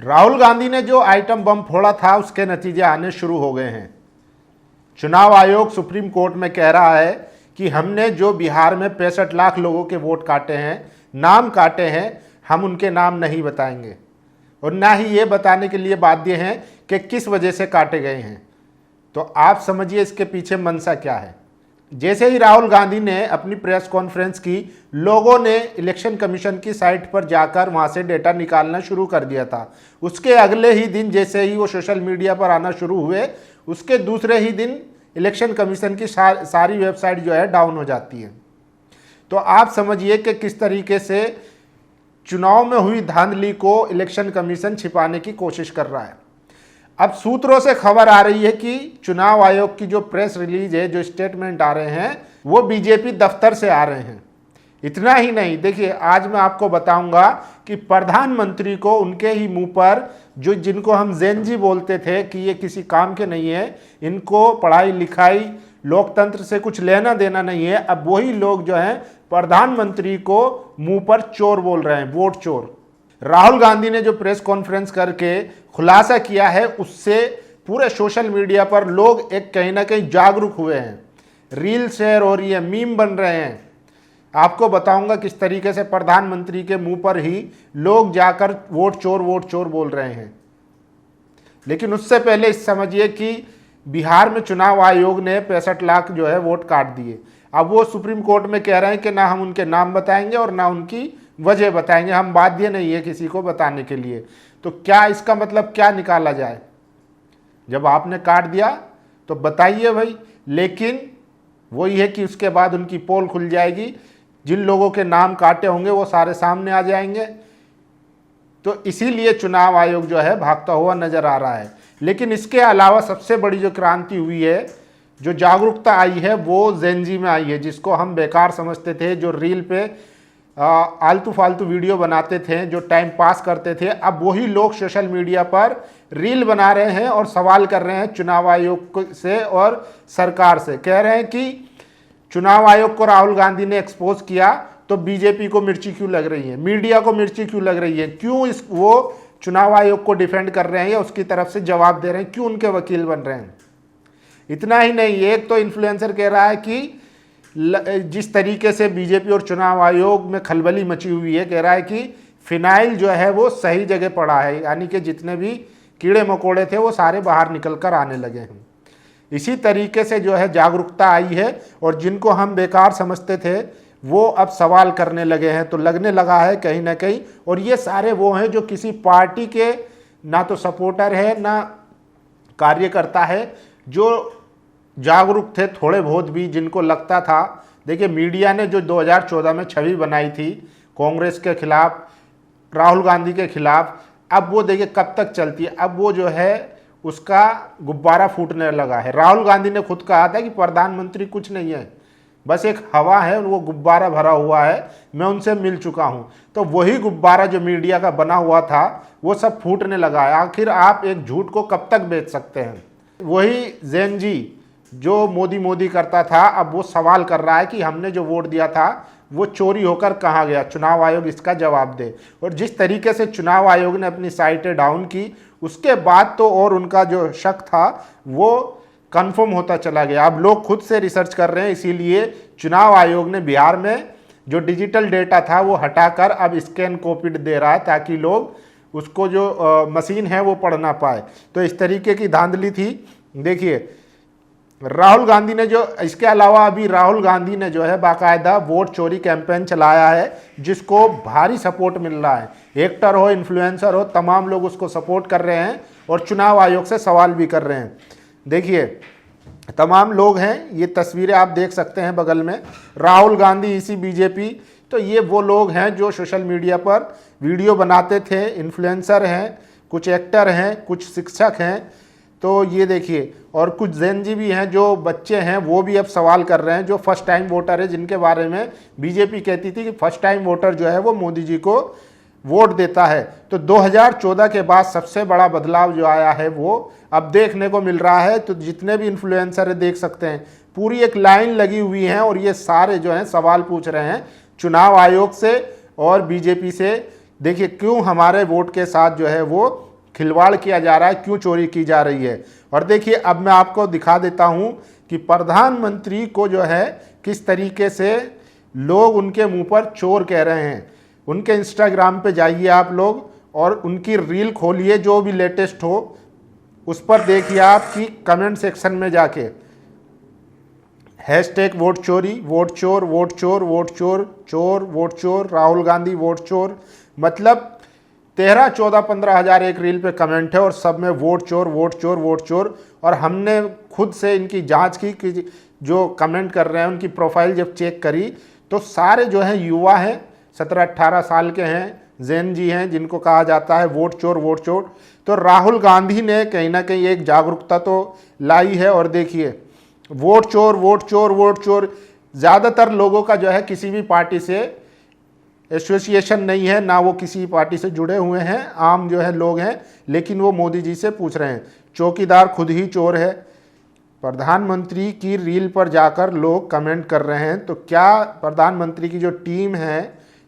राहुल गांधी ने जो item bomb फोड़ा था उसके नतीजे आने शुरू हो गए हैं। चुनाव आयोग सुप्रीम कोर्ट में कह रहा है कि हमने जो बिहार में 65 लाख लोगों के वोट काटे हैं, नाम काटे हैं, हम उनके नाम नहीं बताएंगे और ना ही ये बताने के लिए बाध्य हैं कि किस वजह से काटे गए हैं। तो आप समझिए इसके पीछे मंशा क्या है। जैसे ही राहुल गांधी ने अपनी प्रेस कॉन्फ्रेंस की, लोगों ने इलेक्शन कमीशन की साइट पर जाकर वहां से डेटा निकालना शुरू कर दिया था। उसके अगले ही दिन जैसे ही वो सोशल मीडिया पर आना शुरू हुए, उसके दूसरे ही दिन इलेक्शन कमीशन की सारी वेबसाइट जो है डाउन हो जाती है। तो आप समझिए कि किस तरीके से चुनाव में हुई धांधली को इलेक्शन कमीशन छिपाने की कोशिश कर रहा है। अब सूत्रों से खबर आ रही है कि चुनाव आयोग की जो प्रेस रिलीज है, जो स्टेटमेंट आ रहे हैं, वो बीजेपी दफ्तर से आ रहे हैं। इतना ही नहीं, देखिए आज मैं आपको बताऊंगा कि प्रधानमंत्री को उनके ही मुंह पर, जो जिनको हम जेनजी बोलते थे कि ये किसी काम के नहीं है, इनको पढ़ाई लिखाई लोकतंत्र से कुछ लेना देना नहीं है, अब वही लोग जो हैं प्रधानमंत्री को मुंह पर चोर बोल रहे हैं, वोट चोर। राहुल गांधी ने जो प्रेस कॉन्फ्रेंस करके खुलासा किया है, उससे पूरे सोशल मीडिया पर लोग एक कहीं ना कहीं जागरूक हुए हैं। रील शेयर हो रही है, मीम बन रहे हैं। आपको बताऊंगा किस तरीके से प्रधानमंत्री के मुंह पर ही लोग जाकर वोट चोर बोल रहे हैं। लेकिन उससे पहले समझिए कि बिहार में चुनाव आयोग ने 65 लाख जो है वोट काट दिए। अब वो सुप्रीम कोर्ट में कह रहे हैं कि ना हम उनके नाम बताएंगे और ना उनकी वजह बताएंगे, हम बाध्य नहीं है किसी को बताने के लिए। तो क्या इसका मतलब क्या निकाला जाए? जब आपने काट दिया तो बताइए भाई, लेकिन वही है कि उसके बाद उनकी पोल खुल जाएगी, जिन लोगों के नाम काटे होंगे वो सारे सामने आ जाएंगे। तो इसीलिए चुनाव आयोग जो है भागता हुआ नजर आ रहा है। लेकिन इसके अलावा सबसे बड़ी जो क्रांति हुई है, जो जागरूकता आई है, वो जेनजी में आई है, जिसको हम बेकार समझते थे, जो रील पे आलतू फालतू वीडियो बनाते थे, जो टाइम पास करते थे। अब वही लोग सोशल मीडिया पर रील बना रहे हैं और सवाल कर रहे हैं चुनाव आयोग से और सरकार से। कह रहे हैं कि चुनाव आयोग को राहुल गांधी ने एक्सपोज किया तो बीजेपी को मिर्ची क्यों लग रही है, मीडिया को मिर्ची क्यों लग रही है, क्यों वो चुनाव आयोग को डिफेंड कर रहे हैं या उसकी तरफ से जवाब दे रहे हैं, क्यों उनके वकील बन रहे हैं। इतना ही नहीं, एक तो इन्फ्लुएंसर कह रहा है कि जिस तरीके से बीजेपी और चुनाव आयोग में खलबली मची हुई है, कह रहा है कि फिनाइल जो है वो सही जगह पड़ा है, यानी कि जितने भी कीड़े मकोड़े थे वो सारे बाहर निकल कर आने लगे हैं। इसी तरीके से जो है जागरूकता आई है और जिनको हम बेकार समझते थे वो अब सवाल करने लगे हैं। तो लगने लगा है कहीं ना कहीं, और ये सारे वो हैं जो किसी पार्टी के ना तो सपोर्टर है ना कार्यकर्ता है, जो जागरूक थे थोड़े बहुत भी, जिनको लगता था। देखिए मीडिया ने जो 2014 में छवि बनाई थी कांग्रेस के खिलाफ, राहुल गांधी के खिलाफ, अब वो देखिए कब तक चलती है। अब वो जो है उसका गुब्बारा फूटने लगा है। राहुल गांधी ने खुद कहा था कि प्रधानमंत्री कुछ नहीं है, बस एक हवा है, वो गुब्बारा भरा हुआ है, मैं उनसे मिल चुका हूं। तो वही गुब्बारा जो मीडिया का बना हुआ था वो सब फूटने लगा है। आखिर आप एक झूठ को कब तक बेच सकते हैं? वही जेनजी जो मोदी करता था, अब वो सवाल कर रहा है कि हमने जो वोट दिया था वो चोरी होकर कहाँ गया, चुनाव आयोग इसका जवाब दे। और जिस तरीके से चुनाव आयोग ने अपनी साइटें डाउन की, उसके बाद तो और उनका जो शक था वो कंफर्म होता चला गया। अब लोग खुद से रिसर्च कर रहे हैं, इसीलिए चुनाव आयोग ने बिहार में जो डिजिटल डेटा था वो हटाकर अब स्कैन कॉपीड दे रहा है, ताकि लोग उसको जो मशीन है वो पढ़ ना पाए। तो इस तरीके की धांधली थी। देखिए राहुल गांधी ने जो, इसके अलावा अभी राहुल गांधी ने जो है बाकायदा वोट चोरी कैंपेन चलाया है, जिसको भारी सपोर्ट मिल रहा है। एक्टर हो, इन्फ्लुएंसर हो, तमाम लोग उसको सपोर्ट कर रहे हैं और चुनाव आयोग से सवाल भी कर रहे हैं। देखिए तमाम लोग हैं, ये तस्वीरें आप देख सकते हैं बगल में, राहुल गांधी इसी बीजेपी। तो ये वो लोग हैं जो सोशल मीडिया पर वीडियो बनाते थे, इन्फ्लुएंसर हैं, कुछ एक्टर हैं, कुछ शिक्षक हैं। तो ये देखिए, और कुछ जेनजी भी हैं, जो बच्चे हैं, वो भी अब सवाल कर रहे हैं, जो फर्स्ट टाइम वोटर है, जिनके बारे में बीजेपी कहती थी कि फर्स्ट टाइम वोटर जो है वो मोदी जी को वोट देता है। तो 2014 के बाद सबसे बड़ा बदलाव जो आया है वो अब देखने को मिल रहा है। तो जितने भी इन्फ्लुएंसर है देख सकते हैं, पूरी एक लाइन लगी हुई है और ये सारे जो हैं सवाल पूछ रहे हैं चुनाव आयोग से और बीजेपी से। देखिए क्यों हमारे वोट के साथ जो है वो खिलवाड़ किया जा रहा है, क्यों चोरी की जा रही है। और देखिए अब मैं आपको दिखा देता हूं कि प्रधानमंत्री को जो है किस तरीके से लोग उनके मुंह पर चोर कह रहे हैं। उनके इंस्टाग्राम पे जाइए आप लोग और उनकी रील खोलिए, जो भी लेटेस्ट हो उस पर देखिए आप कि कमेंट सेक्शन में जाके हैशटैग वोट चोरी, वोट चोर, वोट चोर, वोट चोर, चोर, वोट चोर, राहुल गांधी वोट चोर, मतलब 13, 14, 15 हज़ार एक रील पे कमेंट है और सब में वोट चोर, वोट चोर, वोट चोर। और हमने खुद से इनकी जांच की कि जो कमेंट कर रहे हैं उनकी प्रोफाइल जब चेक करी तो सारे जो हैं युवा हैं, 17-18 साल के हैं, जैन जी हैं, जिनको कहा जाता है वोट चोर, वोट चोर। तो राहुल गांधी ने कहीं ना कहीं एक जागरूकता तो लाई है। और देखिए वोट चोर, वोट चोर, वोट चोर, ज़्यादातर लोगों का जो है किसी भी पार्टी से एसोसिएशन नहीं है, ना वो किसी पार्टी से जुड़े हुए हैं, आम जो है लोग हैं, लेकिन वो मोदी जी से पूछ रहे हैं। चौकीदार खुद ही चोर है। प्रधानमंत्री की रील पर जाकर लोग कमेंट कर रहे हैं, तो क्या प्रधानमंत्री की जो टीम है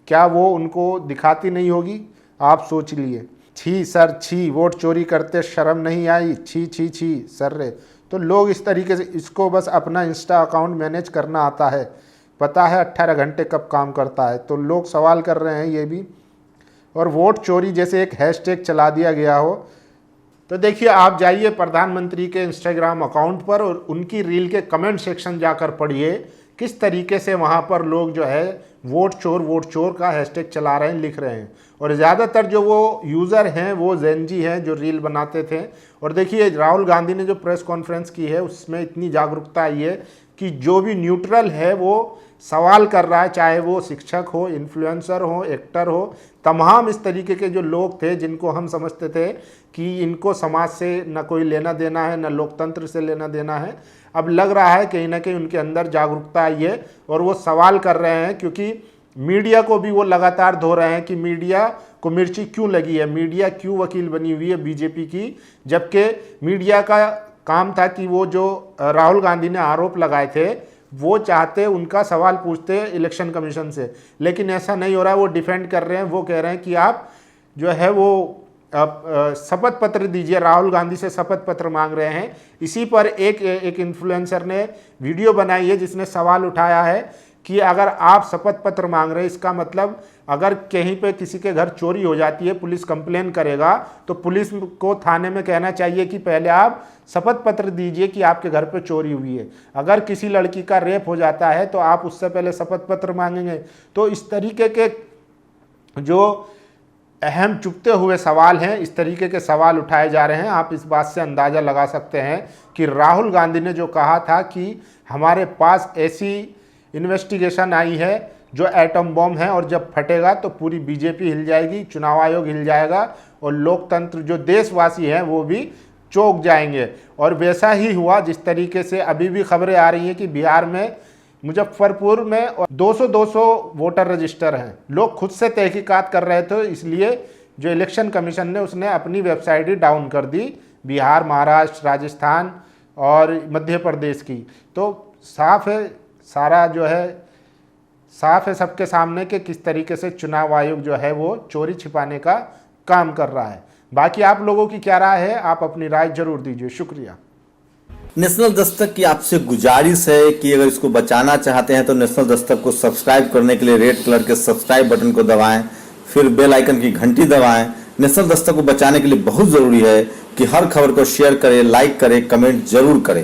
क्या वो उनको दिखाती नहीं होगी? आप सोच लिए। छी सर छी, वोट चोरी करते शर्म नहीं आई, छी छी छी सर रे। तो लोग इस तरीके से, इसको बस अपना इंस्टा अकाउंट मैनेज करना आता है, पता है 18 घंटे कब काम करता है। तो लोग सवाल कर रहे हैं ये भी, और वोट चोरी जैसे एक हैशटैग चला दिया गया हो। तो देखिए आप जाइए प्रधानमंत्री के इंस्टाग्राम अकाउंट पर और उनकी रील के कमेंट सेक्शन जाकर पढ़िए किस तरीके से वहाँ पर लोग जो है वोट चोर का हैशटैग चला रहे हैं, लिख रहे हैं। और ज़्यादातर जो वो यूज़र हैं वो जैन जी हैं जो रील बनाते थे। और देखिए राहुल गांधी ने जो प्रेस कॉन्फ्रेंस की है उसमें इतनी जागरूकता आई है कि जो भी न्यूट्रल है वो सवाल कर रहा है, चाहे वो शिक्षक हो, इन्फ्लुएंसर हो, एक्टर हो, तमाम इस तरीके के जो लोग थे जिनको हम समझते थे कि इनको समाज से न कोई लेना देना है, न लोकतंत्र से लेना देना है, अब लग रहा है कहीं ना कहीं उनके अंदर जागरूकता आई है और वो सवाल कर रहे हैं। क्योंकि मीडिया को भी वो लगातार धो रहे हैं कि मीडिया को मिर्ची क्यों लगी है, मीडिया क्यों वकील बनी हुई है बीजेपी की, जबकि मीडिया का काम था कि वो जो राहुल गांधी ने आरोप लगाए थे वो चाहते उनका सवाल पूछते इलेक्शन कमीशन से, लेकिन ऐसा नहीं हो रहा है। वो डिफेंड कर रहे हैं, वो कह रहे हैं कि आप जो है वो शपथ पत्र दीजिए, राहुल गांधी से शपथ पत्र मांग रहे हैं। इसी पर एक इन्फ्लुएंसर ने वीडियो बनाई है जिसने सवाल उठाया है कि अगर आप शपथ पत्र मांग रहे हैं, इसका मतलब अगर कहीं पे किसी के घर चोरी हो जाती है, पुलिस कंप्लेन करेगा तो पुलिस को थाने में कहना चाहिए कि पहले आप शपथ पत्र दीजिए कि आपके घर पे चोरी हुई है। अगर किसी लड़की का रेप हो जाता है तो आप उससे पहले शपथ पत्र मांगेंगे। तो इस तरीके के जो अहम चुभते हुए सवाल हैं, इस तरीके के सवाल उठाए जा रहे हैं। आप इस बात से अंदाज़ा लगा सकते हैं कि राहुल गांधी ने जो कहा था कि हमारे पास ऐसी इन्वेस्टिगेशन आई है जो एटम बम है और जब फटेगा तो पूरी बीजेपी हिल जाएगी, चुनाव आयोग हिल जाएगा और लोकतंत्र जो देशवासी हैं वो भी चौंक जाएंगे। और वैसा ही हुआ जिस तरीके से अभी भी खबरें आ रही हैं कि बिहार में मुजफ्फरपुर में 200 वोटर रजिस्टर हैं। लोग खुद से तहकीकात कर रहे थे, इसलिए जो इलेक्शन कमीशन ने उसने अपनी वेबसाइट ही डाउन कर दी, बिहार, महाराष्ट्र, राजस्थान और मध्य प्रदेश की। तो साफ है, सारा जो है साफ है सबके सामने कि किस तरीके से चुनाव आयोग जो है वो चोरी छिपाने का काम कर रहा है। बाकी आप लोगों की क्या राय है, आप अपनी राय जरूर दीजिए। शुक्रिया। नेशनल दस्तक की आपसे गुजारिश है कि अगर इसको बचाना चाहते हैं तो नेशनल दस्तक को सब्सक्राइब करने के लिए रेड कलर के सब्सक्राइब बटन को दबाएं, फिर बेल आइकन की घंटी दबाएं। नेशनल दस्तक को बचाने के लिए बहुत जरूरी है कि हर खबर को शेयर करें, लाइक करें, कमेंट जरूर करें।